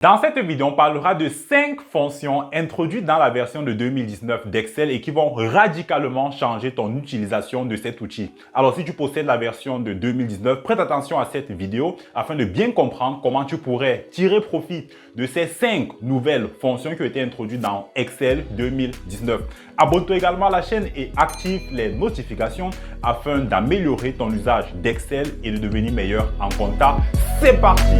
Dans cette vidéo, on parlera de 5 fonctions introduites dans la version de 2019 d'Excel et qui vont radicalement changer ton utilisation de cet outil. Alors, si tu possèdes la version de 2019, prête attention à cette vidéo afin de bien comprendre comment tu pourrais tirer profit de ces 5 nouvelles fonctions qui ont été introduites dans Excel 2019. Abonne-toi également à la chaîne et active les notifications afin d'améliorer ton usage d'Excel et de devenir meilleur en compta. C'est parti!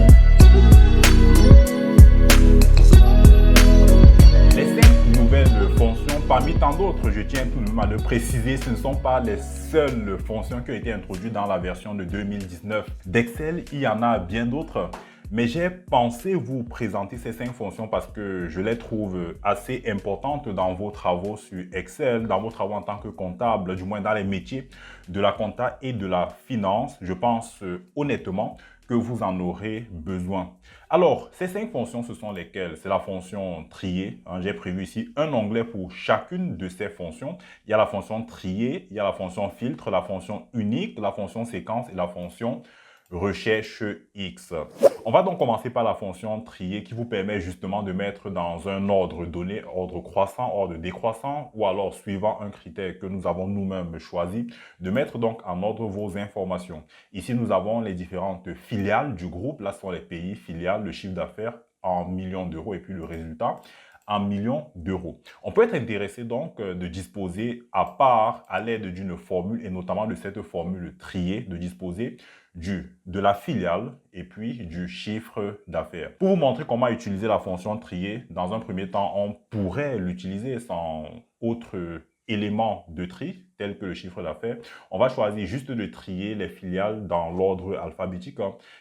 Fonctions, parmi tant d'autres, je tiens tout de même à le préciser, ce ne sont pas les seules fonctions qui ont été introduites dans la version de 2019 d'Excel. Il y en a bien d'autres, mais j'ai pensé vous présenter ces 5 fonctions parce que je les trouve assez importantes dans vos travaux sur Excel, dans vos travaux en tant que comptable, du moins dans les métiers de la compta et de la finance. Je pense honnêtement que vous en aurez besoin. Alors, ces 5 fonctions, ce sont lesquelles? C'est la fonction trier. J'ai prévu ici un onglet pour chacune de ces fonctions. Il y a la fonction trier, il y a la fonction filtre, la fonction unique, la fonction séquence et la fonction recherche X. On va donc commencer par la fonction trier qui vous permet justement de mettre dans un ordre donné, ordre croissant, ordre décroissant ou alors suivant un critère que nous avons nous-mêmes choisi, de mettre donc en ordre vos informations. Ici, nous avons les différentes filiales du groupe. Là, ce sont les pays, filiales, le chiffre d'affaires en millions d'euros et puis le résultat en millions d'euros. On peut être intéressé donc de disposer à part, à l'aide d'une formule et notamment de cette formule trier, de disposer de la filiale et puis du chiffre d'affaires. Pour vous montrer comment utiliser la fonction trier, dans un premier temps, on pourrait l'utiliser sans autre élément de tri, tel que le chiffre d'affaires. On va choisir juste de trier les filiales dans l'ordre alphabétique,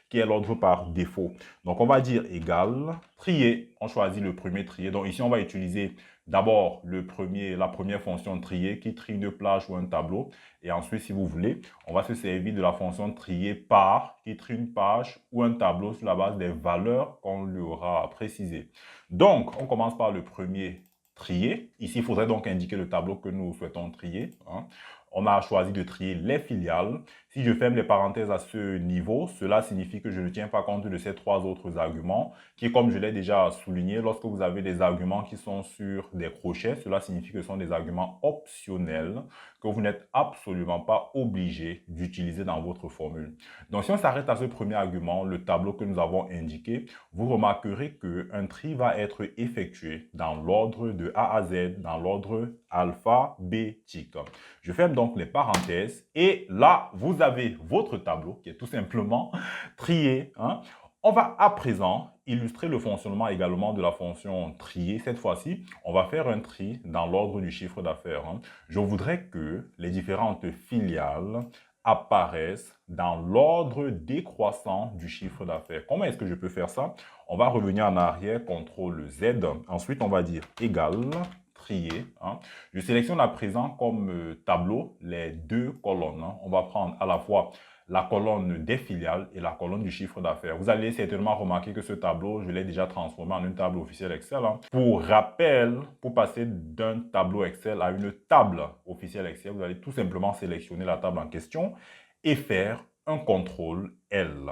qui est l'ordre par défaut. Donc, on va dire égal, trier. On choisit le premier trier. Donc, ici, on va utiliser d'abord la première fonction trier qui trie une plage ou un tableau. Et ensuite, si vous voulez, on va se servir de la fonction trier par qui trie une page ou un tableau sur la base des valeurs qu'on lui aura précisées. Donc, on commence par le premier trier. Ici, il faudrait donc indiquer le tableau que nous souhaitons trier. On a choisi de trier les filiales. Si je ferme les parenthèses à ce niveau, cela signifie que je ne tiens pas compte de ces 3 autres arguments qui, comme je l'ai déjà souligné, lorsque vous avez des arguments qui sont sur des crochets, cela signifie que ce sont des arguments optionnels que vous n'êtes absolument pas obligé d'utiliser dans votre formule. Donc, si on s'arrête à ce premier argument, le tableau que nous avons indiqué, vous remarquerez qu'un tri va être effectué dans l'ordre de A à Z, dans l'ordre alphabétique. Je ferme donc les parenthèses et là, vous avez votre tableau qui est tout simplement trié. On va à présent illustrer le fonctionnement également de la fonction trier. Cette fois-ci, on va faire un tri dans l'ordre du chiffre d'affaires. Je voudrais que les différentes filiales apparaissent dans l'ordre décroissant du chiffre d'affaires. Comment est-ce que je peux faire ça? On va revenir en arrière, CTRL Z. Ensuite, on va dire égal, trier. Je sélectionne à présent comme tableau les 2 colonnes. On va prendre à la fois la colonne des filiales et la colonne du chiffre d'affaires. Vous allez certainement remarquer que ce tableau, je l'ai déjà transformé en une table officielle Excel. Pour rappel, pour passer d'un tableau Excel à une table officielle Excel, vous allez tout simplement sélectionner la table en question et faire un CTRL L.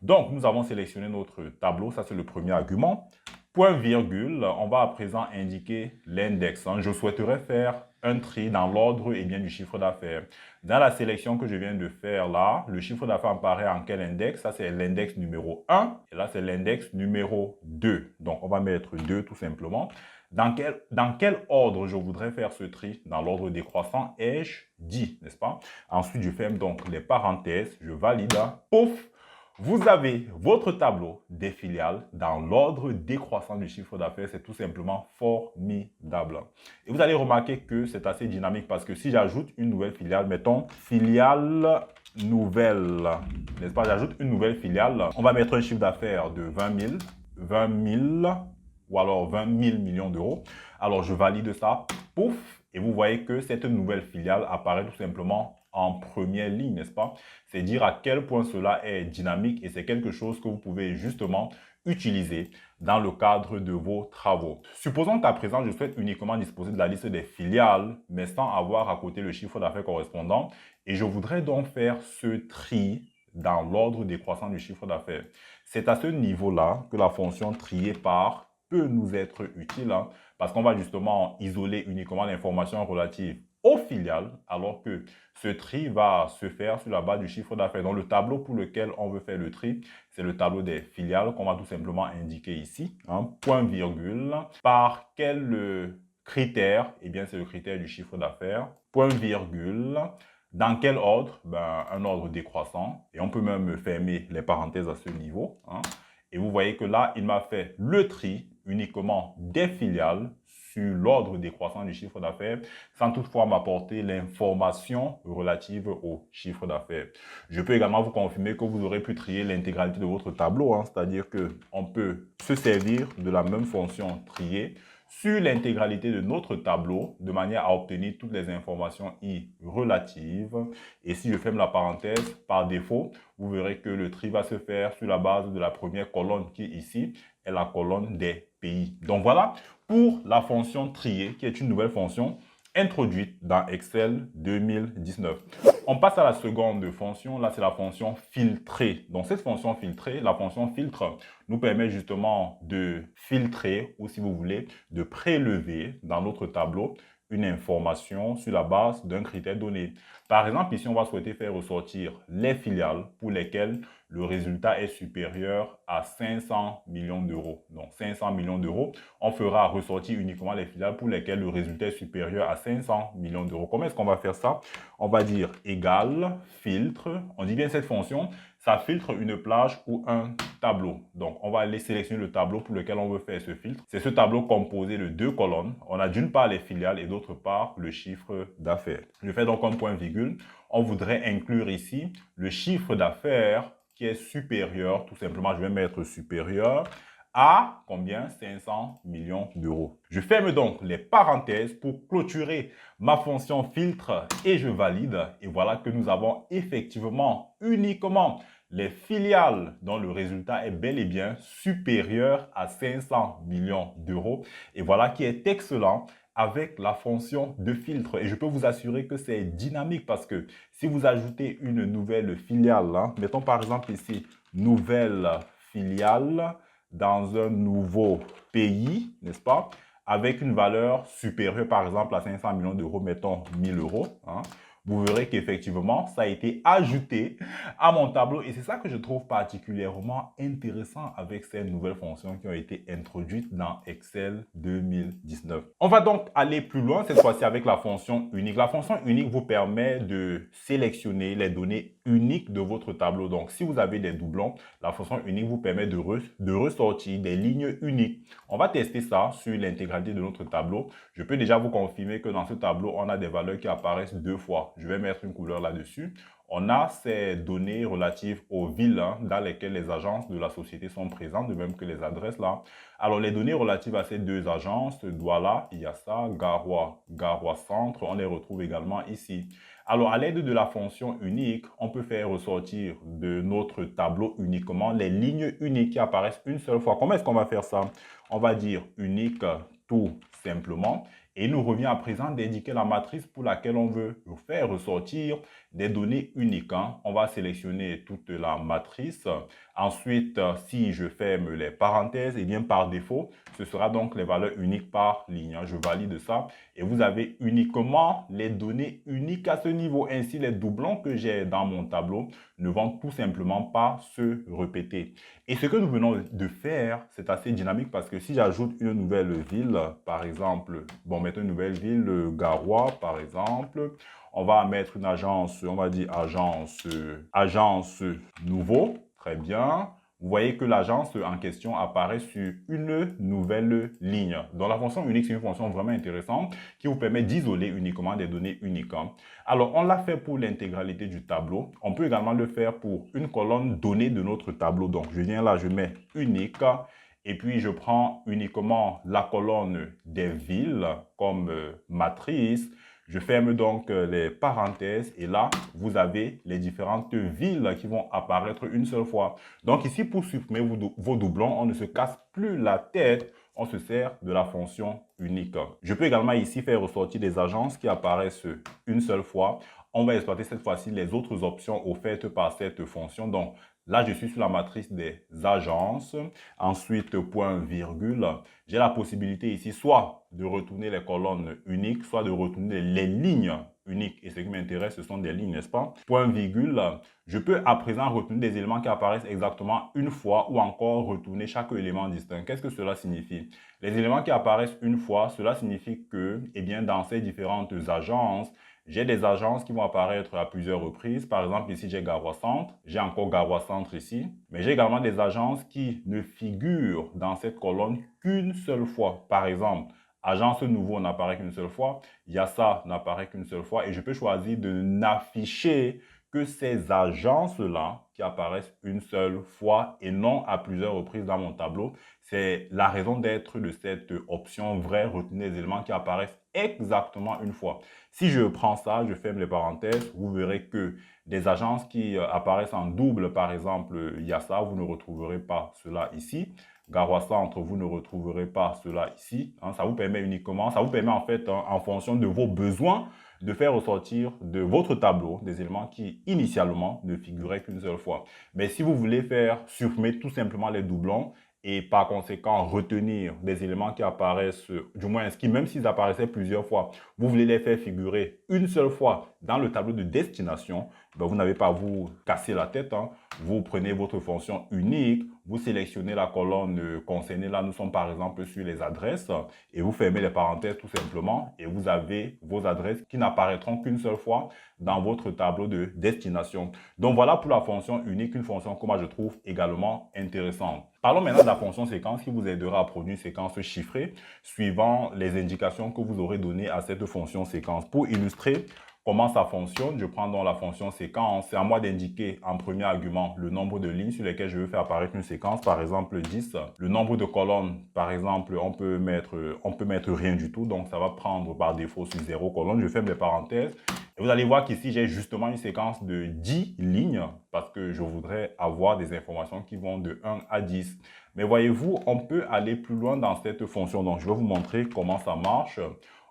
Donc, nous avons sélectionné notre tableau. Ça, c'est le premier argument. Point virgule, on va à présent indiquer l'index. Je souhaiterais faire un tri dans l'ordre du chiffre d'affaires. Dans la sélection que je viens de faire là, le chiffre d'affaires apparaît en quel index? Ça, c'est l'index numéro 1 et là, c'est l'index numéro 2. Donc, on va mettre 2 tout simplement. Dans quel ordre je voudrais faire ce tri? Dans l'ordre décroissant, ai-je dit, n'est-ce pas? Ensuite, je ferme donc les parenthèses, je valide, pouf! Vous avez votre tableau des filiales dans l'ordre décroissant du chiffre d'affaires. C'est tout simplement formidable. Et vous allez remarquer que c'est assez dynamique parce que si j'ajoute une nouvelle filiale, mettons filiale nouvelle, n'est-ce pas? J'ajoute une nouvelle filiale. On va mettre un chiffre d'affaires de 20 000 ou alors 20 000 millions d'euros. Alors, je valide ça. Pouf! Et vous voyez que cette nouvelle filiale apparaît tout simplement en première ligne, n'est-ce pas? C'est dire à quel point cela est dynamique et c'est quelque chose que vous pouvez justement utiliser dans le cadre de vos travaux. Supposons qu'à présent, je souhaite uniquement disposer de la liste des filiales, mais sans avoir à côté le chiffre d'affaires correspondant. Et je voudrais donc faire ce tri dans l'ordre décroissant du chiffre d'affaires. C'est à ce niveau-là que la fonction trier par peut nous être utile, hein, parce qu'on va justement isoler uniquement l'information relative aux filiales, alors que ce tri va se faire sur la base du chiffre d'affaires. Donc, le tableau pour lequel on veut faire le tri, c'est le tableau des filiales qu'on va tout simplement indiquer ici, hein, point virgule, par quel critère? Eh bien, c'est le critère du chiffre d'affaires, point virgule. Dans quel ordre? Ben, un ordre décroissant. Et on peut même fermer les parenthèses à ce niveau, hein. Et vous voyez que là, il m'a fait le tri uniquement des filiales sur l'ordre décroissant du chiffre d'affaires, sans toutefois m'apporter l'information relative au chiffre d'affaires. Je peux également vous confirmer que vous aurez pu trier l'intégralité de votre tableau, hein, c'est-à-dire qu'on peut se servir de la même fonction trier sur l'intégralité de notre tableau de manière à obtenir toutes les informations y relatives. Et si je ferme la parenthèse, par défaut, vous verrez que le tri va se faire sur la base de la première colonne qui ici est la colonne des pays. Donc voilà pour la fonction trier qui est une nouvelle fonction introduite dans Excel 2019. On passe à la seconde fonction. Là, c'est la fonction filtrer. Donc, cette fonction filtrer, la fonction filtre, nous permet justement de filtrer ou, si vous voulez, de prélever dans notre tableau une information sur la base d'un critère donné. Par exemple, ici, on va souhaiter faire ressortir les filiales pour lesquelles le résultat est supérieur à 500 millions d'euros. Donc, 500 millions d'euros, on fera ressortir uniquement les filiales pour lesquelles le résultat est supérieur à 500 millions d'euros. Comment est-ce qu'on va faire ça? On va dire égal, filtre. On dit bien cette fonction, ça filtre une plage ou un tableau. Donc, on va aller sélectionner le tableau pour lequel on veut faire ce filtre. C'est ce tableau composé de deux colonnes. On a d'une part les filiales et d'autre part le chiffre d'affaires. Je fais donc un point virgule. On voudrait inclure ici le chiffre d'affaires qui est supérieur, tout simplement, je vais mettre supérieur à combien? 500 millions d'euros. Je ferme donc les parenthèses pour clôturer ma fonction filtre et je valide. Et voilà que nous avons effectivement uniquement les filiales dont le résultat est bel et bien supérieur à 500 millions d'euros. Et voilà qui est excellent avec la fonction de filtre. Et je peux vous assurer que c'est dynamique parce que si vous ajoutez une nouvelle filiale, hein, mettons par exemple ici, nouvelle filiale dans un nouveau pays, n'est-ce pas, avec une valeur supérieure par exemple à 500 millions d'euros, mettons 1000 euros, hein, vous verrez qu'effectivement, ça a été ajouté à mon tableau. Et c'est ça que je trouve particulièrement intéressant avec ces nouvelles fonctions qui ont été introduites dans Excel 2019. On va donc aller plus loin, cette fois-ci avec la fonction unique. La fonction unique vous permet de sélectionner les données uniques de votre tableau. Donc, si vous avez des doublons, la fonction unique vous permet de ressortir des lignes uniques. On va tester ça sur l'intégralité de notre tableau. Je peux déjà vous confirmer que dans ce tableau, on a des valeurs qui apparaissent deux fois. Je vais mettre une couleur là-dessus. On a ces données relatives aux villes, hein, dans lesquelles les agences de la société sont présentes, de même que les adresses là. Alors, les données relatives à ces deux agences, Douala, il y a ça, Garoua, Garoua Centre, on les retrouve également ici. Alors, à l'aide de la fonction unique, on peut faire ressortir de notre tableau uniquement les lignes uniques qui apparaissent une seule fois. Comment est-ce qu'on va faire ça? On va dire unique tout simplement. Et il nous revient à présent d'indiquer la matrice pour laquelle on veut faire ressortir des données uniques, hein. On va sélectionner toute la matrice. Ensuite, si je ferme les parenthèses, et bien par défaut, ce sera donc les valeurs uniques par ligne, hein. Je valide ça. Et vous avez uniquement les données uniques à ce niveau. Ainsi, les doublons que j'ai dans mon tableau ne vont tout simplement pas se répéter. Et ce que nous venons de faire, c'est assez dynamique parce que si j'ajoute une nouvelle ville, par exemple, bon, mettons une nouvelle ville, Garoua, par exemple, on va mettre une agence, on va dire agence nouveau, très bien. Vous voyez que l'agence en question apparaît sur une nouvelle ligne. Donc, la fonction unique, c'est une fonction vraiment intéressante qui vous permet d'isoler uniquement des données uniques. Alors, on l'a fait pour l'intégralité du tableau. On peut également le faire pour une colonne donnée de notre tableau. Donc, je viens là, je mets unique et puis je prends uniquement la colonne des villes comme matrice. Je ferme donc les parenthèses et là, vous avez les différentes villes qui vont apparaître une seule fois. Donc ici, pour supprimer vos doublons, on ne se casse plus la tête, on se sert de la fonction unique. Je peux également ici faire ressortir des agences qui apparaissent une seule fois. On va exploiter cette fois-ci les autres options offertes par cette fonction. Donc, Là, je suis sur la matrice des agences. Ensuite, point virgule. J'ai la possibilité ici soit de retourner les colonnes uniques, soit de retourner les lignes uniques. Et ce qui m'intéresse, ce sont des lignes, n'est-ce pas? Point virgule. Je peux à présent retenir des éléments qui apparaissent exactement une fois ou encore retourner chaque élément distinct. Qu'est-ce que cela signifie? Les éléments qui apparaissent une fois, cela signifie que, eh bien, dans ces différentes agences, j'ai des agences qui vont apparaître à plusieurs reprises. Par exemple, ici, j'ai Garoua Centre. J'ai encore Garoua Centre ici. Mais j'ai également des agences qui ne figurent dans cette colonne qu'une seule fois. Par exemple, Agence Nouveau n'apparaît qu'une seule fois. Yassa n'apparaît qu'une seule fois. Et je peux choisir de n'afficher que ces agences-là qui apparaissent une seule fois et non à plusieurs reprises dans mon tableau. C'est la raison d'être de cette option vraie, retenir les éléments qui apparaissent exactement une fois. Si je prends ça, je ferme les parenthèses, vous verrez que des agences qui apparaissent en double, par exemple, Yassa, vous ne retrouverez pas cela ici. Garoua Centre, vous ne retrouverez pas cela ici. Ça vous permet uniquement, ça vous permet en fait, en fonction de vos besoins, de faire ressortir de votre tableau des éléments qui, initialement, ne figuraient qu'une seule fois. Mais si vous voulez faire supprimer tout simplement les doublons, et par conséquent retenir des éléments qui apparaissent, du moins qui même s'ils apparaissaient plusieurs fois, vous voulez les faire figurer une seule fois dans le tableau de destination, ben vous n'avez pas à vous casser la tête. Vous prenez votre fonction unique, vous sélectionnez la colonne concernée. Là, nous sommes par exemple sur les adresses et vous fermez les parenthèses tout simplement et vous avez vos adresses qui n'apparaîtront qu'une seule fois dans votre tableau de destination. Donc voilà pour la fonction unique, une fonction que moi je trouve également intéressante. Parlons maintenant de la fonction séquence qui vous aidera à produire une séquence chiffrée suivant les indications que vous aurez données à cette fonction séquence. Pour illustrer comment ça fonctionne, je prends donc la fonction séquence. C'est à moi d'indiquer en premier argument le nombre de lignes sur lesquelles je veux faire apparaître une séquence, par exemple 10. Le nombre de colonnes, par exemple, on peut mettre rien du tout, donc ça va prendre par défaut sur 0 colonnes. Je ferme les parenthèses. Et vous allez voir qu'ici, j'ai justement une séquence de 10 lignes parce que je voudrais avoir des informations qui vont de 1 à 10. Mais voyez-vous, on peut aller plus loin dans cette fonction. Donc, je vais vous montrer comment ça marche.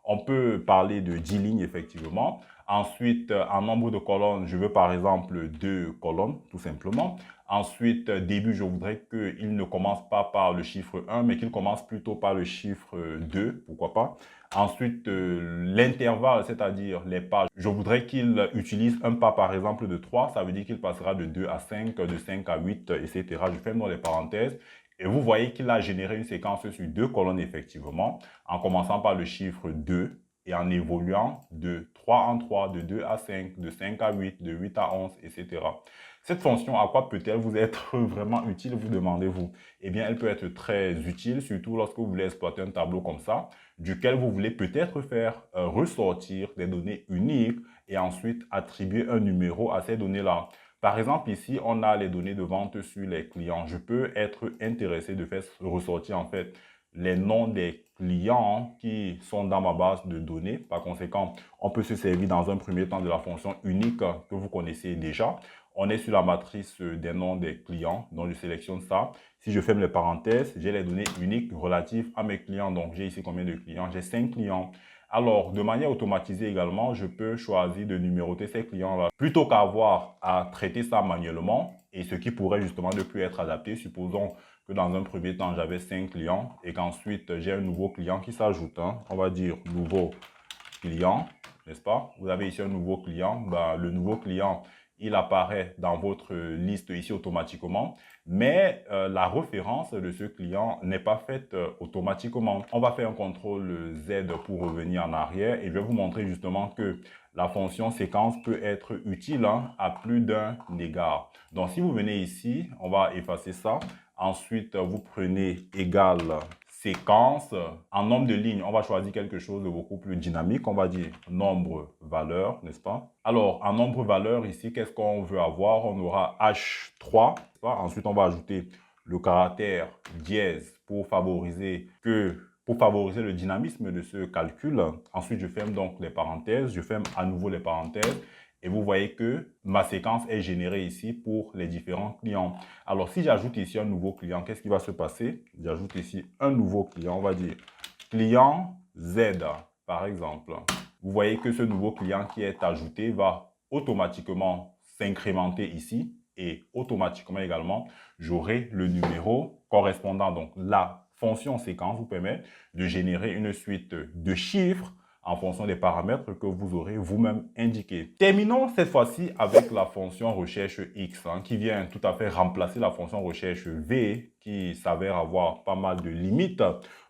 On peut parler de 10 lignes, effectivement. Ensuite, en nombre de colonnes, je veux par exemple 2 colonnes, tout simplement. Ensuite, début, je voudrais qu'il ne commence pas par le chiffre 1, mais qu'il commence plutôt par le chiffre 2, pourquoi pas. Ensuite, l'intervalle, c'est-à-dire les pages, je voudrais qu'il utilise un pas par exemple de 3, ça veut dire qu'il passera de 2 à 5, de 5 à 8, etc. Je ferme dans les parenthèses. Et vous voyez qu'il a généré une séquence sur 2 colonnes, effectivement, en commençant par le chiffre 2 et en évoluant de 3 en 3, de 2 à 5, de 5 à 8, de 8 à 11, etc. Cette fonction, à quoi peut-elle vous être vraiment utile, vous demandez-vous? Eh bien, elle peut être très utile, surtout lorsque vous voulez exploiter un tableau comme ça, duquel vous voulez peut-être faire ressortir des données uniques et ensuite attribuer un numéro à ces données-là. Par exemple, ici, on a les données de vente sur les clients. Je peux être intéressé de faire ressortir en fait les noms des clients qui sont dans ma base de données. Par conséquent, on peut se servir dans un premier temps de la fonction unique que vous connaissez déjà. On est sur la matrice des noms des clients, donc je sélectionne ça. Si je ferme les parenthèses, j'ai les données uniques relatives à mes clients. Donc, j'ai ici combien de clients? J'ai 5 clients. Alors, de manière automatisée également, je peux choisir de numéroter ces clients-là plutôt qu'avoir à traiter ça manuellement et ce qui pourrait justement ne plus être adapté. Supposons que dans un premier temps, j'avais 5 clients et qu'ensuite, j'ai un nouveau client qui s'ajoute. On va dire nouveau client, n'est-ce pas? Vous avez ici un nouveau client. Le nouveau client, il apparaît dans votre liste ici automatiquement, mais la référence de ce client n'est pas faite automatiquement. On va faire un CTRL Z pour revenir en arrière et je vais vous montrer justement que la fonction séquence peut être utile à plus d'un égard. Donc, si vous venez ici, on va effacer ça. Ensuite, vous prenez égal séquence. En nombre de lignes, on va choisir quelque chose de beaucoup plus dynamique. On va dire nombre valeur, n'est-ce pas? Alors, en nombre valeur, ici, qu'est-ce qu'on veut avoir? On aura H3. Ensuite, on va ajouter le caractère dièse pour favoriser le dynamisme de ce calcul. Ensuite, je ferme donc les parenthèses. Je ferme à nouveau les parenthèses. Et vous voyez que ma séquence est générée ici pour les différents clients. Alors, si j'ajoute ici un nouveau client, qu'est-ce qui va se passer? J'ajoute ici un nouveau client, on va dire client Z, par exemple. Vous voyez que ce nouveau client qui est ajouté va automatiquement s'incrémenter ici et automatiquement également, j'aurai le numéro correspondant. Donc, la fonction séquence vous permet de générer une suite de chiffres en fonction des paramètres que vous aurez vous-même indiqués. Terminons cette fois-ci avec la fonction recherche X qui vient tout à fait remplacer la fonction recherche V qui s'avère avoir pas mal de limites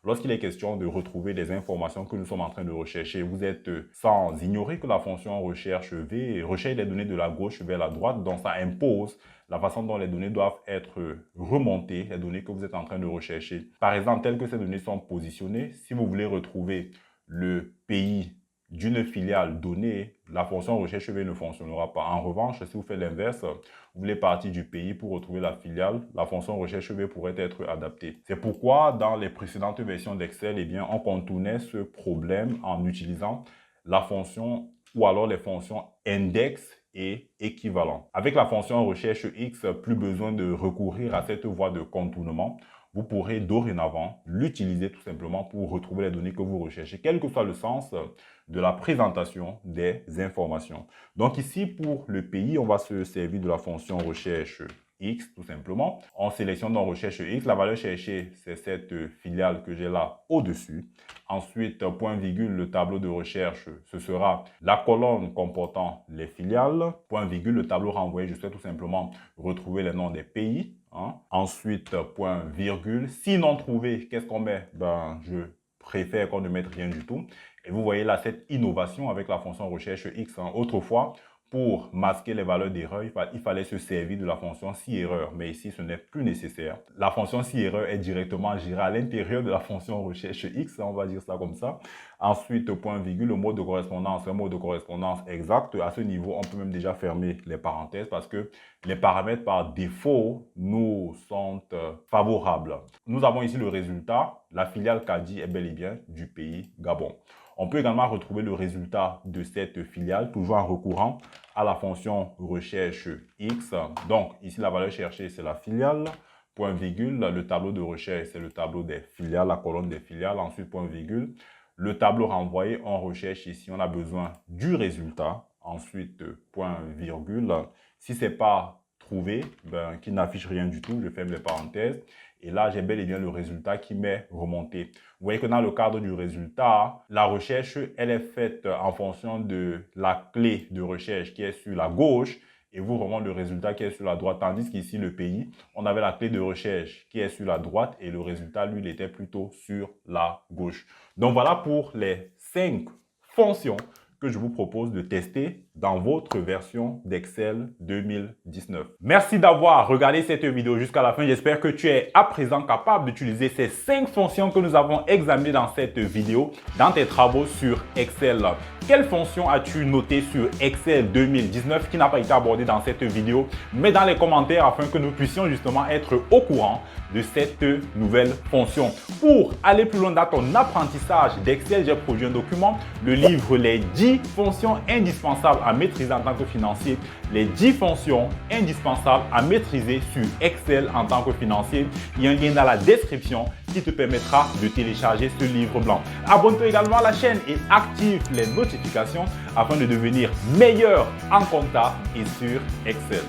lorsqu'il est question de retrouver des informations que nous sommes en train de rechercher. Vous êtes sans ignorer que la fonction recherche V recherche les données de la gauche vers la droite, donc ça impose la façon dont les données doivent être remontées, les données que vous êtes en train de rechercher. Par exemple, telles que ces données sont positionnées, si vous voulez retrouver le pays d'une filiale donnée, la fonction recherche V ne fonctionnera pas. En revanche, si vous faites l'inverse, vous voulez partir du pays pour retrouver la filiale, la fonction recherche V pourrait être adaptée. C'est pourquoi dans les précédentes versions d'Excel, on contournait ce problème en utilisant la fonction ou alors les fonctions index et équivalent. Avec la fonction recherche X, plus besoin de recourir à cette voie de contournement. Vous pourrez dorénavant l'utiliser tout simplement pour retrouver les données que vous recherchez, quel que soit le sens de la présentation des informations. Donc ici, pour le pays, on va se servir de la fonction recherche X tout simplement. On sélectionne dans recherche X, la valeur cherchée, c'est cette filiale que j'ai là au-dessus. Ensuite, point virgule, le tableau de recherche, ce sera la colonne comportant les filiales. Point virgule, le tableau renvoyé, je souhaite tout simplement retrouver les noms des pays. Ensuite, point virgule. Si non trouvé, qu'est-ce qu'on met? Je préfère qu'on ne mette rien du tout. Et vous voyez là cette innovation avec la fonction recherche X. Autrefois, pour masquer les valeurs d'erreur, il fallait se servir de la fonction si erreur. Mais ici, ce n'est plus nécessaire. La fonction si erreur est directement gérée à l'intérieur de la fonction recherche X. On va dire ça comme ça. Ensuite, point virgule, le mot de correspondance, un mot de correspondance exact. À ce niveau, on peut même déjà fermer les parenthèses parce que les paramètres par défaut nous sont favorables. Nous avons ici le résultat. La filiale Kadi est bel et bien du pays Gabon. On peut également retrouver le résultat de cette filiale, toujours en recourant à la fonction recherche X. Donc, ici, la valeur cherchée, c'est la filiale. Point virgule, le tableau de recherche, c'est le tableau des filiales, la colonne des filiales. Ensuite, point virgule, le tableau renvoyé, on recherche ici, on a besoin du résultat. Ensuite, point virgule. Si ce n'est pas trouvé, qui n'affiche rien du tout, je ferme les parenthèses. Et là, j'ai bel et bien le résultat qui m'est remonté. Vous voyez que dans le cadre du résultat, la recherche, elle est faite en fonction de la clé de recherche qui est sur la gauche et vous remonte le résultat qui est sur la droite. Tandis qu'ici, le pays, on avait la clé de recherche qui est sur la droite et le résultat, lui, il était plutôt sur la gauche. Donc, voilà pour les 5 fonctions que je vous propose de tester dans votre version d'Excel 2019. Merci d'avoir regardé cette vidéo jusqu'à la fin. J'espère que tu es à présent capable d'utiliser ces 5 fonctions que nous avons examinées dans cette vidéo dans tes travaux sur Excel. Quelle fonction as-tu noté sur Excel 2019 qui n'a pas été abordée dans cette vidéo? Mets dans les commentaires afin que nous puissions justement être au courant de cette nouvelle fonction. Pour aller plus loin dans ton apprentissage d'Excel, j'ai produit un document, le livre Les 10 fonctions indispensables à maîtriser en tant que financier, les 10 fonctions indispensables à maîtriser sur Excel en tant que financier. Il y a un lien dans la description qui te permettra de télécharger ce livre blanc. Abonne-toi également à la chaîne et active les notifications afin de devenir meilleur en compta et sur Excel.